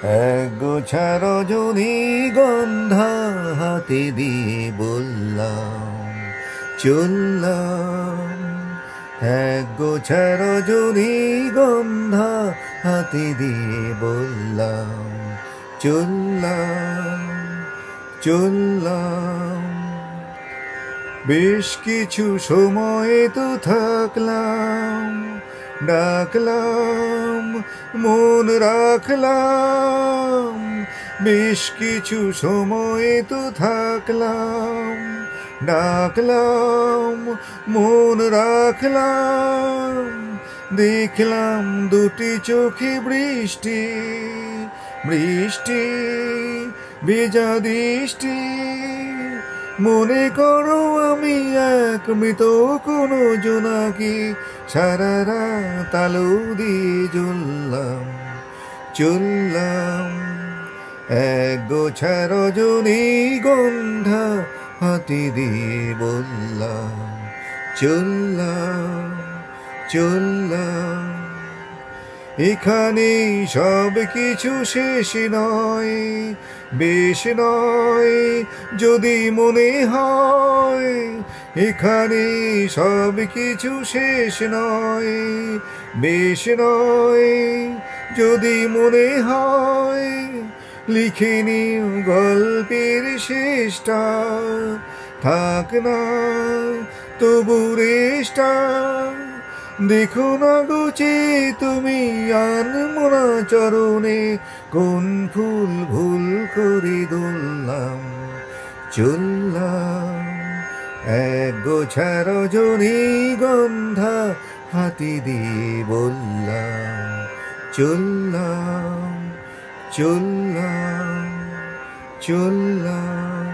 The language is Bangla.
এক গোছা রজনীগন্ধা হাতে দিয়ে বললাম চললাম। এক গোছা রজনীগন্ধা হাতে দিয়ে বললাম চললাম চললাম। বেশ কিছু সময় তো থাকলাম, ডাকলাম মন রাখলাম। বেশ কিছু সময় তো থাকলাম, ডাকলাম মন রাখলাম। দেখলাম দুটি চোখে বৃষ্টি বৃষ্টি ভেজা দৃষ্টি। মনে করো আমি এক মৃত কোনো জোনাকি, সারা রাত আলো দিয়ে জ্বললাম চললাম। এক গোছা রজনীগন্ধা হাতে দিয়ে বললাম চললাম চললাম। এখানে সব কিছু শেষ নয়, বেশ নয় যদি মনে হয়। এখানে সব কিছু শেষ নয়, বেশ নয় যদি মনে হয়। লিখে নিও গল্পের শেষটা, থাক না তবু রেশটা। দেখো না গুছে তুমি আনমনা চরণে, কোন ফুল ভুল করে ধরলাম চললাম। এক গোছা রজনীগন্ধা হাতে দিয়ে বললাম চললাম চললাম চললাম।